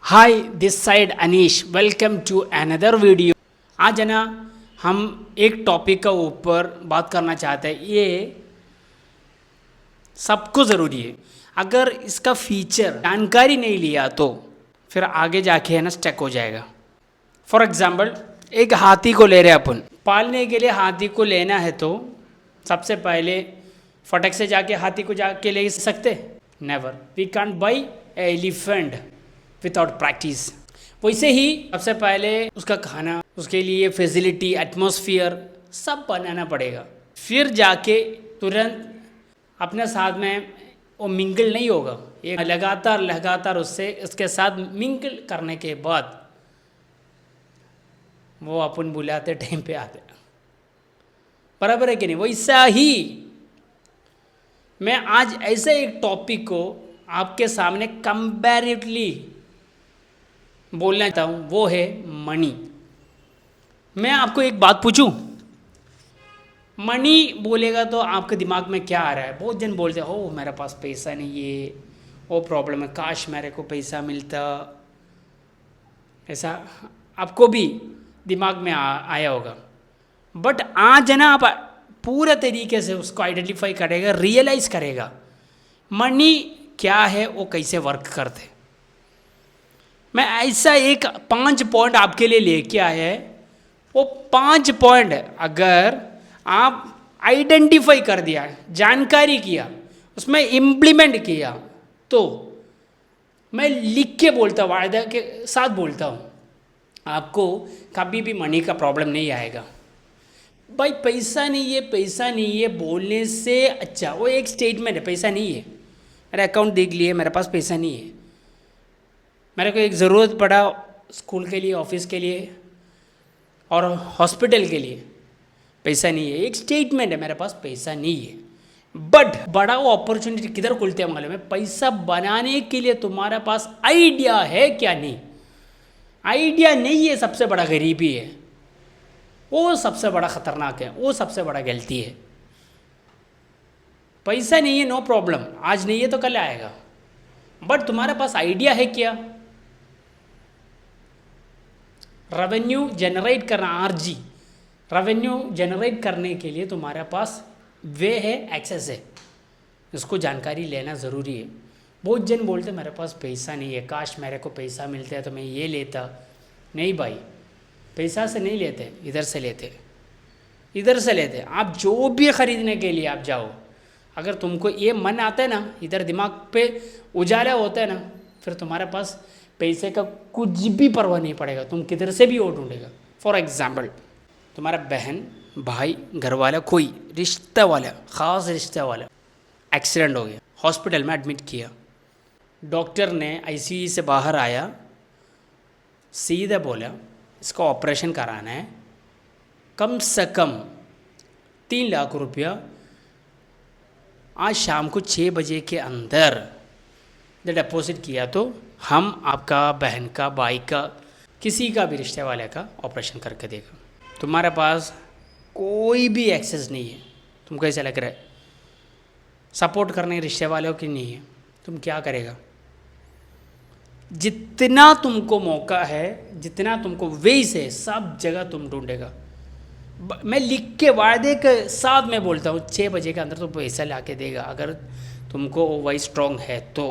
Hi this side Anish welcome to another video. आज है ना हम एक टॉपिक का ऊपर बात करना चाहते हैं। ये सबको ज़रूरी है। अगर इसका फीचर जानकारी नहीं लिया तो फिर आगे जाके है ना स्टक हो जाएगा। फॉर एग्जाम्पल एक हाथी को ले रहे हैं अपन। पालने के लिए हाथी को लेना है तो सबसे पहले फटक से जाके हाथी को जाके ले सकते? Never. We can't buy elephant without practice. वैसे ही सबसे पहले उसका खाना, उसके लिए फैसिलिटी, एटमॉस्फेयर सब बनाना पड़ेगा। फिर जाके तुरंत अपने साथ में वो मिंगल नहीं होगा। ये लगातार उससे उसके साथ मिंगल करने के बाद वो अपन बुलाते टाइम पे आते। बराबर है कि नहीं? वैसा ही मैं आज ऐसे एक टॉपिक को आपके सामने कंपैरेटिवली बोलना चाहता हूँ, वो है मनी। मैं आपको एक बात पूछूं, मनी बोलेगा तो आपके दिमाग में क्या आ रहा है? बहुत जन बोलते हैं ओ मेरे पास पैसा नहीं है, वो प्रॉब्लम है, काश मेरे को पैसा मिलता। ऐसा आपको भी दिमाग में आया होगा। बट आज है ना आप पूरा तरीके से उसको आइडेंटिफाई करेगा, रियलाइज करेगा मनी क्या है, वो कैसे वर्क करते। मैं ऐसा एक 5 पॉइंट आपके लिए लेके आया है। वो 5 पॉइंट अगर आप आइडेंटिफाई कर दिया, जानकारी किया, उसमें इम्प्लीमेंट किया तो मैं लिख के बोलता हूँ, वायदा के साथ बोलता हूँ, आपको कभी भी मनी का प्रॉब्लम नहीं आएगा। भाई पैसा नहीं है बोलने से अच्छा वो एक स्टेटमेंट है, पैसा नहीं है, मेरा अकाउंट देख लिए, मेरे पास पैसा नहीं है, मेरे को एक ज़रूरत पड़ा स्कूल के लिए, ऑफिस के लिए और हॉस्पिटल के लिए, पैसा नहीं है, एक स्टेटमेंट है, मेरे पास पैसा नहीं है। बट बड़ा वो अपॉर्चुनिटी किधर खुलते हैं मालूम है? पैसा बनाने के लिए तुम्हारे पास आइडिया है क्या? नहीं, आइडिया नहीं है, सबसे बड़ा गरीबी है, वो सबसे बड़ा खतरनाक है, वो सबसे बड़ा गलती है। पैसा नहीं है नो प्रॉब्लम, आज नहीं है तो कल आएगा, बट तुम्हारे पास आइडिया है क्या? रेवेन्यू जनरेट करना, आरजी रेवेन्यू जनरेट करने के लिए तुम्हारे पास वे है, एक्सेस है, इसको जानकारी लेना ज़रूरी है। बहुत जन बोलते मेरे पास पैसा नहीं है, काश मेरे को पैसा मिलता है तो मैं ये लेता। नहीं भाई, पैसा से नहीं लेते, इधर से लेते। आप जो भी ख़रीदने के लिए आप जाओ, अगर तुमको ये मन आता है ना, इधर दिमाग पे उजाला होता है ना, फिर तुम्हारे पास पैसे का कुछ भी परवाह नहीं पड़ेगा, तुम किधर से भी वो ढूंढेगा। फॉर एग्जाम्पल तुम्हारा बहन, भाई, घर वाला, कोई रिश्ता वाला, ख़ास रिश्ता वाला एक्सीडेंट हो गया, हॉस्पिटल में एडमिट किया, डॉक्टर ने आईसीयू से बाहर आया, सीधा बोला इसका ऑपरेशन कराना है, कम से कम 3 लाख रुपया आज शाम को 6 बजे के अंदर डिपॉजिट किया तो हम आपका, बहन का, भाई का, किसी का भी रिश्ते वाले का ऑपरेशन करके देगा। तुम्हारे पास कोई भी एक्सेस नहीं है, तुमको ऐसा लग रहा है सपोर्ट करने रिश्ते वालों की नहीं है, तुम क्या करेगा? जितना तुमको मौका है, जितना तुमको वेस है, सब जगह तुम ढूंढेगा। मैं लिख के वायदे के साथ में बोलता हूँ 6 बजे के अंदर तो पैसा ला के देगा। अगर तुमको वही स्ट्रॉन्ग है तो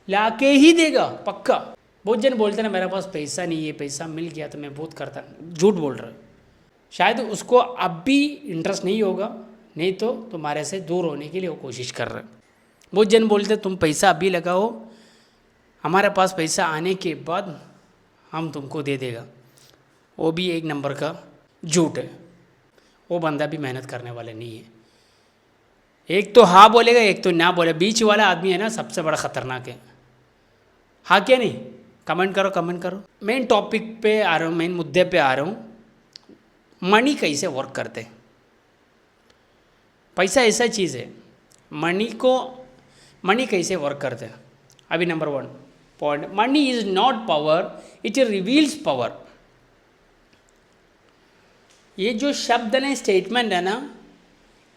ला के ही देगा, पक्का। बहुत जन बोलते ना मेरे पास पैसा नहीं है, पैसा मिल गया तो मैं बहुत करता, झूठ बोल रहा है। शायद उसको अब भी इंटरेस्ट नहीं होगा, नहीं तो तुम्हारे से दूर होने के लिए वो कोशिश कर रहा है। बहुत जन बोलते तुम पैसा अभी लगाओ, हमारे पास पैसा आने के बाद हम तुमको दे देगा, वो भी एक नंबर का झूठ है। वो बंदा भी मेहनत करने वाला नहीं है। एक तो हाँ बोलेगा, एक तो ना बोले, बीच वाला आदमी है ना, सबसे बड़ा खतरनाक है। हाँ क्या नहीं? कमेंट करो। मेन टॉपिक पे आ रहा हूँ, मेन मुद्दे पे आ रहा हूँ। मनी कैसे वर्क करते? पैसा ऐसा चीज़ है, मनी कैसे वर्क करते हैं? अभी number 1 point, money is not power, it reveals power. ये जो शब्द है, स्टेटमेंट है ना,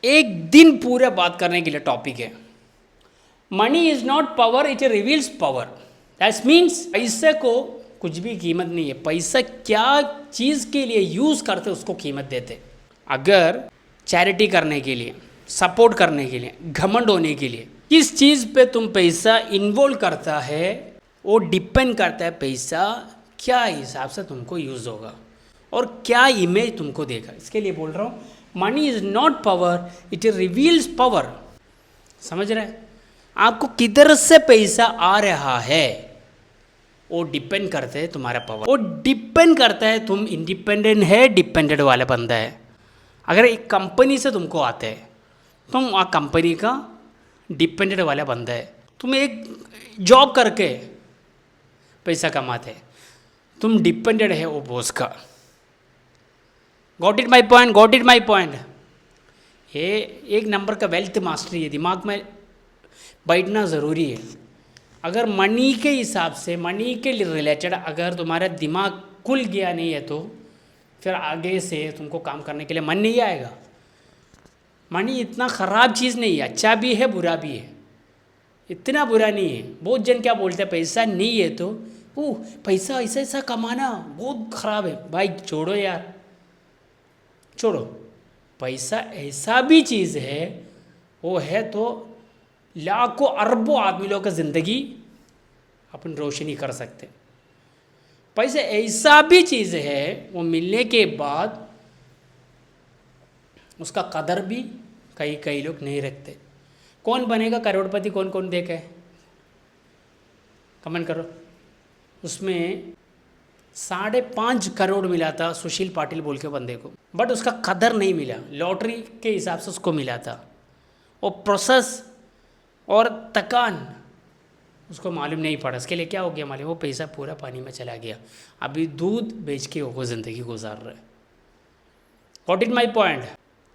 एक दिन पूरा बात करने के लिए टॉपिक है। Money is not power, it reveals power. That means पैसे को कुछ भी कीमत नहीं है, पैसा क्या चीज़ के लिए यूज़ करते उसको कीमत देते। अगर चैरिटी करने के लिए, सपोर्ट करने के लिए, घमंड होने के लिए, किस चीज़ पे तुम पैसा इन्वॉल्व करता है वो डिपेंड करता है पैसा क्या हिसाब से तुमको यूज़ होगा और क्या इमेज तुमको देगा। इसके लिए बोल रहा हूँ money is not power, it reveals power. समझ रहे हैं? आपको किधर से पैसा आ रहा है वो डिपेंड करते हैं तुम्हारा पावर, वो डिपेंड करता है तुम इंडिपेंडेंट है डिपेंडेंट वाला बंदा है। अगर एक कंपनी से तुमको आते हैं, तुम आ कंपनी का डिपेंडेंट वाला बंदा है, तुम एक जॉब करके पैसा कमाते, तुम डिपेंडेंट है वो बॉस का। Got it my point, got it my point. ये एक नंबर का वेल्थ मास्टरी है, दिमाग में बैठना ज़रूरी है। अगर मनी के हिसाब से, मनी के रिलेटेड अगर तुम्हारा दिमाग खुल गया नहीं है तो फिर आगे से तुमको काम करने के लिए मन नहीं आएगा। मनी इतना ख़राब चीज़ नहीं है, अच्छा भी है बुरा भी है, इतना बुरा नहीं है। बहुत जन क्या बोलते हैं पैसा नहीं है तो ओह पैसा ऐसा ऐसा कमाना बहुत ख़राब है। भाई छोड़ो यार, छोड़ो। पैसा ऐसा भी चीज़ है, वो है तो लाखों अरबों आदमी लोगों की ज़िंदगी अपन रोशनी कर सकते। पैसे ऐसा भी चीज़ है वो मिलने के बाद उसका कदर भी कई कई लोग नहीं रखते। कौन बनेगा करोड़पति, कौन कौन देखा है? कमेंट करो। उसमें 5.5 करोड़ मिला था सुशील पाटिल बोल के बंदे को, बट उसका कदर नहीं मिला, लॉटरी के हिसाब से उसको मिला था। वो प्रोसेस और तकान उसको मालूम नहीं पड़ा। इसके लिए क्या हो गया मालूम? वो पैसा पूरा पानी में चला गया। अभी दूध बेच के वो ज़िंदगी गुजार रहे। Got it my point?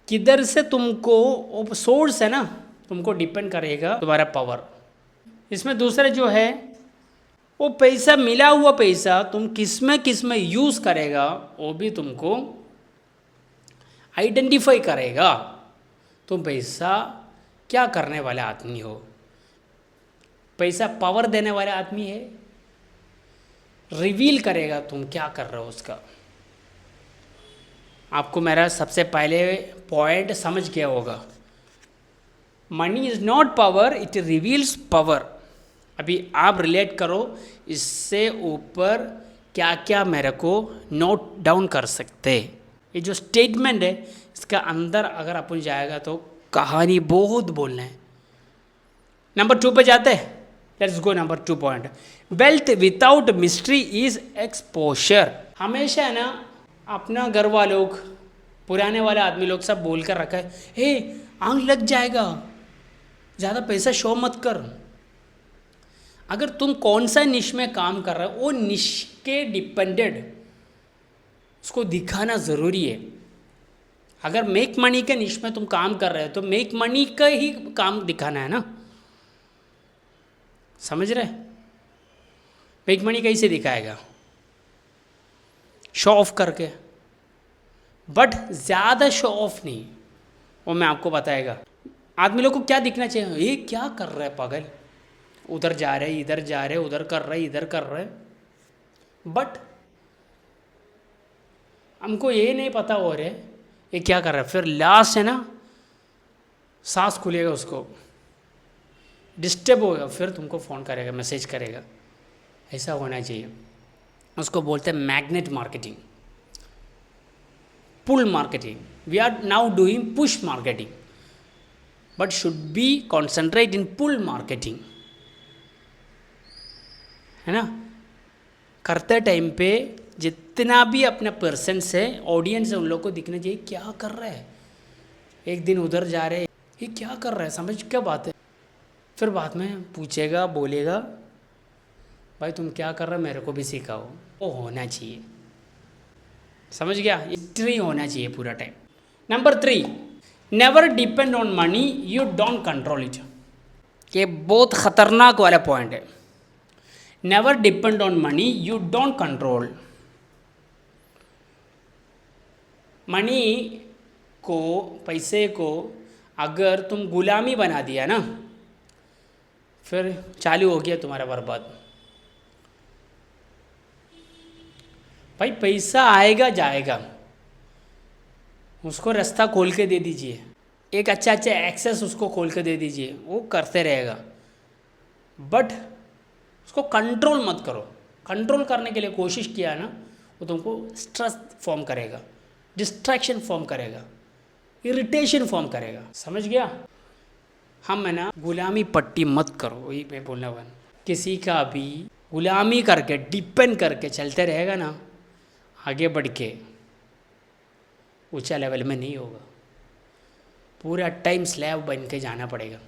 किधर से तुमको सोर्स है ना, तुमको डिपेंड करेगा तुम्हारा पावर। इसमें दूसरे जो है वो पैसा, मिला हुआ पैसा तुम किस में यूज़ करेगा वो भी तुमको आइडेंटिफाई करेगा। तुम पैसा क्या करने वाला आदमी हो। पैसा पावर देने वाला आदमी है, रिवील करेगा तुम क्या कर रहे हो उसका। आपको मेरा सबसे पहले पॉइंट समझ गया होगा, money is not power, it reveals power. अभी आप रिलेट करो इससे ऊपर क्या क्या मेरे को नोट डाउन कर सकते। ये जो स्टेटमेंट है इसका अंदर अगर अपन जाएगा तो कहानी बहुत बोलना है। नंबर 2 पे जाते हैं। Let's go number 2 point. Wealth without mystery is exposure. हमेशा है ना अपना घर वालों, पुराने वाले आदमी लोग सब बोल कर रखा है, हे आंख लग जाएगा, ज़्यादा पैसा शो मत कर। अगर तुम कौन सा निश में काम कर रहे हो वो निश के डिपेंडेंट उसको दिखाना ज़रूरी है। अगर मेक मनी के निश में तुम काम कर रहे हो तो मेक मनी का ही काम दिखाना है ना। समझ रहे? मेक मनी कैसे दिखाएगा? शो ऑफ करके, बट ज़्यादा शो ऑफ नहीं। वो मैं आपको बताएगा। आदमी लोग को क्या दिखना चाहिए? ये क्या कर रहा है पागल, उधर जा रहे, इधर जा रहे, उधर कर रहे, इधर कर रहे, बट हमको ये नहीं पता हो रहे ये क्या कर रहा है। फिर लास्ट है ना सांस खुलेगा, उसको डिस्टर्ब होगा, फिर तुमको फ़ोन करेगा, मैसेज करेगा। ऐसा होना चाहिए। उसको बोलते हैं magnet marketing, pull marketing. We are now doing push marketing, but should be concentrate in pull marketing, है ना। करते टाइम पे जितना भी अपना पर्सन्स है, ऑडियंस है, उन लोग को दिखना चाहिए क्या कर रहा है। एक दिन उधर जा रहे, ये क्या कर रहा है, समझ क्या बात है। फिर बाद में पूछेगा, बोलेगा भाई तुम क्या कर रहे हो, मेरे को भी सिखाओ। वो होना चाहिए, समझ गया। हिस्ट्री होना चाहिए पूरा time. Number 3, never depend on money, you don't control it. ये बहुत ख़तरनाक वाला पॉइंट है। Never depend on money, you don't control. Money को, पैसे को अगर तुम गुलामी बना दिया ना, फिर चालू हो गया तुम्हारा बर्बाद। भाई पैसा आएगा जाएगा, उसको रास्ता खोल के दे दीजिए, एक अच्छा एक्सेस उसको खोल के दे दीजिए, वो करते रहेगा। बट उसको कंट्रोल मत करो। कंट्रोल करने के लिए कोशिश किया ना, वो तुमको स्ट्रेस फॉर्म करेगा, डिस्ट्रैक्शन फॉर्म करेगा, इरिटेशन फॉर्म करेगा। समझ गया? हम है ना गुलामी पट्टी मत करो, वही मैं बोलने वाला। किसी का भी गुलामी करके डिपेंड करके चलते रहेगा ना, आगे बढ़ के ऊंचा लेवल में नहीं होगा, पूरा टाइम स्लैब बन के जाना पड़ेगा।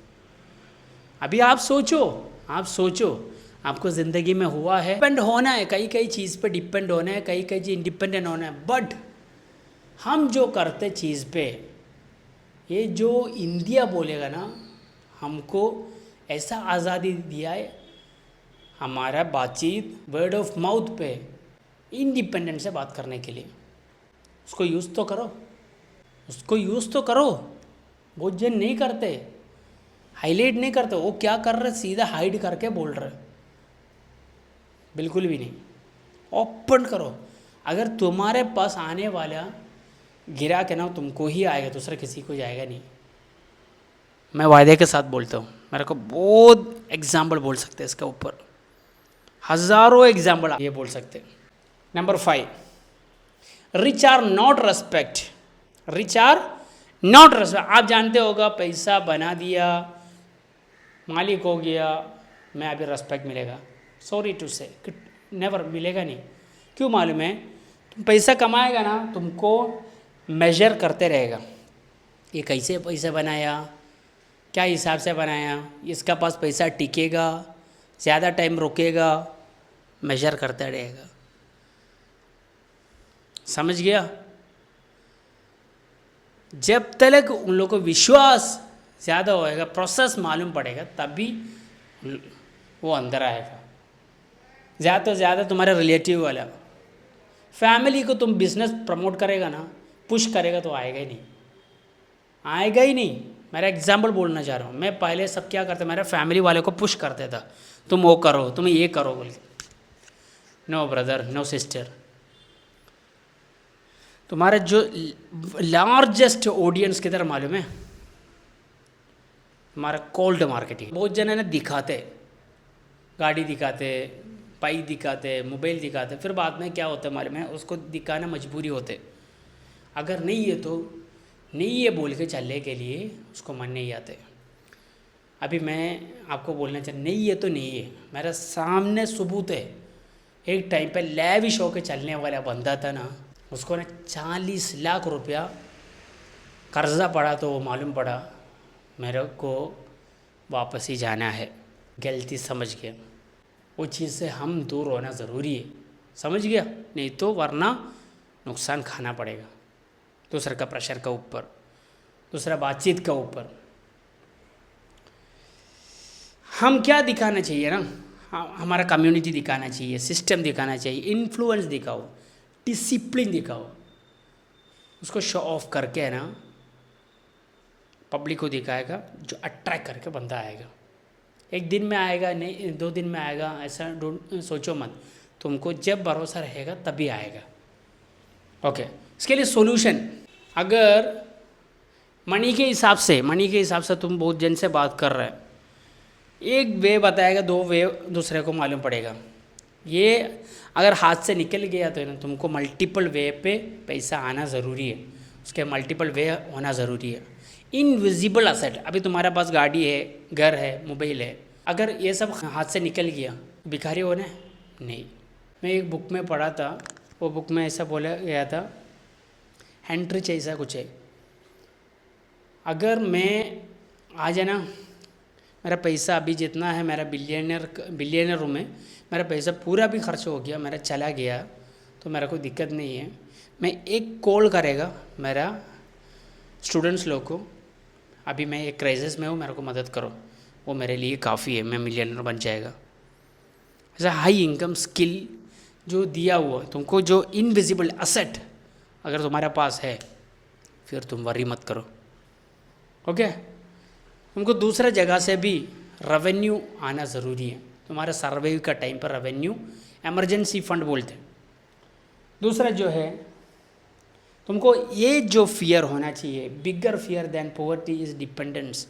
अभी आप सोचो आपको ज़िंदगी में हुआ है डिपेंड होना है, कई कई चीज़ पे डिपेंड होना है, कई कई चीज़ इंडिपेंडेंट होना है। बट हम जो करते चीज़ पे, ये जो इंडिया बोलेगा ना, हमको ऐसा आज़ादी दिया है हमारा बातचीत वर्ड ऑफ माउथ पे इंडिपेंडेंट से बात करने के लिए। उसको यूज़ तो करो, उसको यूज़ तो करो। बहुत जन नहीं करते, हाईलाइट नहीं करते। वो क्या कर रहे, सीधा हाइड करके बोल रहे, बिल्कुल भी नहीं। ओपन करो। अगर तुम्हारे पास आने वाला गिरा के ना तुमको ही आएगा, दूसरा किसी को जाएगा नहीं। मैं वायदे के साथ बोलता हूँ, मेरे को बहुत एग्जाम्पल बोल सकते हैं इसके ऊपर, हज़ारों एग्जाम्पल ये बोल सकते। Number 5, rich are not respect. Rich are not respect. आप जानते होगा, पैसा बना दिया, मालिक हो गया, मैं अभी रेस्पेक्ट मिलेगा, सॉरी टू से नेवर मिलेगा नहीं। क्यों मालूम है? तुम पैसा कमाएगा ना, तुमको मेजर करते रहेगा, ये कैसे पैसा बनाया, क्या हिसाब से बनाया, इसका पास पैसा टिकेगा, ज़्यादा टाइम रुकेगा, मेजर करता रहेगा। समझ गया? जब तक उन लोगों को विश्वास ज़्यादा होएगा, प्रोसेस मालूम पड़ेगा, तभी वो अंदर आएगा। ज़्यादा तो ज़्यादा तुम्हारे रिलेटिव वाला, फैमिली को तुम बिजनेस प्रमोट करेगा ना, पुश करेगा, तो आएगा ही नहीं, आएगा ही नहीं। मेरा एग्जाम्पल बोलना चाह रहा हूँ। मैं पहले सब क्या करता, मेरा फैमिली वाले को पुश करते था, तुम वो करो, तुम ये करो बोल के। नो ब्रदर, नो सिस्टर, तुम्हारा जो लार्जेस्ट ऑडियंस किधर मालूम है? हमारा कोल्ड मार्केटिंग। बहुत जन है ना दिखाते, गाड़ी दिखाते, बाइक दिखाते, मोबाइल दिखाते, फिर बाद में क्या होता है मालूम है? उसको दिखाना मजबूरी होते। अगर नहीं है तो नहीं है बोल के चलने के लिए उसको मन नहीं आते। अभी मैं आपको बोलना चाह, नहीं है तो नहीं है, मेरा सामने सबूत है। एक टाइम पे लैविश होकर चलने वाला बंदा था ना, उसको ना 40 लाख रुपया कर्जा पड़ा, तो वो मालूम पड़ा मेरे को वापस ही जाना है, गलती समझ गया। वो चीज़ से हम दूर होना ज़रूरी है, समझ गया? नहीं तो वरना नुकसान खाना पड़ेगा, दूसरे का प्रेशर का ऊपर, दूसरा बातचीत का ऊपर। हम क्या दिखाना चाहिए ना, हमारा कम्युनिटी दिखाना चाहिए, सिस्टम दिखाना चाहिए, इन्फ्लुएंस दिखाओ, डिसिप्लिन दिखाओ। उसको शो ऑफ करके है ना पब्लिक को दिखाएगा, जो अट्रैक्ट करके बंदा आएगा। एक दिन में आएगा नहीं, 2 दिन में आएगा, ऐसा सोचो मत। तुमको जब भरोसा रहेगा तभी आएगा। ओके, इसके लिए सॉल्यूशन, अगर मनी के हिसाब से तुम बहुत जन से बात कर रहे हैं, एक वे बताएगा, 2 वे दूसरे को मालूम पड़ेगा। ये अगर हाथ से निकल गया तो ना तुमको मल्टीपल वे पे पैसा आना ज़रूरी है, उसके मल्टीपल वे होना ज़रूरी है। इनविजिबल असेट, अभी तुम्हारे पास गाड़ी है, घर है, मोबाइल है, अगर ये सब हाथ से निकल गया भिखारी होना है? नहीं। मैं एक बुक में पढ़ा था, वो बुक में ऐसा बोला गया था, हैंड्रिच ऐसा कुछ है, अगर मैं आज है ना मेरा पैसा अभी जितना है, मेरा बिलियनर हूँ मेरा पैसा पूरा भी खर्च हो गया, मेरा चला गया, तो मेरा कोई दिक्कत नहीं है। मैं एक कॉल करेगा मेरा स्टूडेंट्स लोग को, अभी मैं एक क्राइसिस में हूँ, मेरे को मदद करो, वो मेरे लिए काफ़ी है, मैं मिलियनर बन जाएगा। ऐसा हाई इनकम स्किल जो दिया हुआ तुमको, जो इनविजिबल असेट अगर तुम्हारे पास है, फिर तुम वरी मत करो। ओके, तुमको दूसरा जगह से भी रेवेन्यू आना ज़रूरी है। तुम्हारे सर्वाइव का टाइम पर रेवेन्यू, इमरजेंसी फंड बोलते हैं, दूसरा जो है, तुमको ये जो फियर होना चाहिए, bigger fear than poverty is dependence.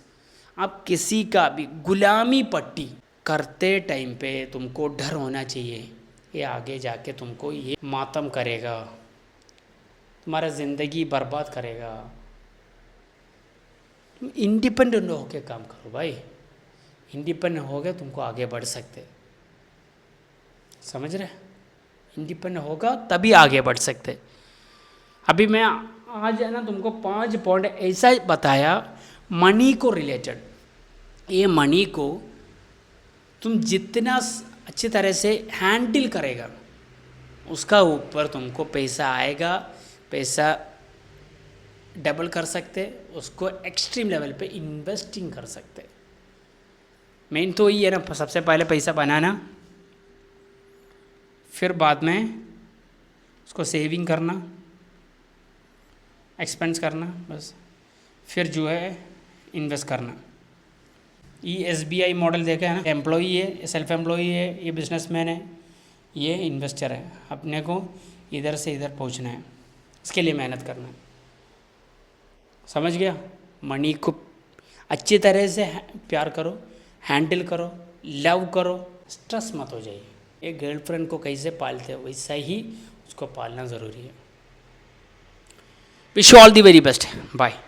आप किसी का भी गुलामी पट्टी करते टाइम पे तुमको डर होना चाहिए, ये आगे जाके तुमको ये मातम करेगा, तुम्हारा ज़िंदगी बर्बाद करेगा। तुम इंडिपेंडेंट होके काम करो भाई, इंडिपेंडेंट हो गए तुमको आगे बढ़ सकते, समझ रहे? इंडिपेंडेंट होगा तभी आगे बढ़ सकते। अभी मैं आज है ना तुमको 5 पॉइंट ऐसा बताया मनी को रिलेटेड। ये मनी को तुम जितना अच्छी तरह से हैंडल करेगा, उसका ऊपर तुमको पैसा आएगा, पैसा डबल कर सकते, उसको एक्सट्रीम लेवल पे इन्वेस्टिंग कर सकते। मेन तो ये है ना, सबसे पहले पैसा बनाना, फिर बाद में उसको सेविंग करना, एक्सपेंस करना, बस फिर जो है इन्वेस्ट करना। ये SBI मॉडल देखा है ना, एम्प्लॉई है, सेल्फ एम्प्लॉई है, ये बिजनेसमैन है, ये इन्वेस्टर है। अपने को इधर से इधर पहुंचना है, इसके लिए मेहनत करना है। समझ गया? मनी को अच्छी तरह से प्यार करो, हैंडल करो, लव करो, स्ट्रेस मत हो जाइए। एक गर्लफ्रेंड को कैसे पालते हो वैसा ही उसको पालना ज़रूरी है। Wish you all the very best. Bye.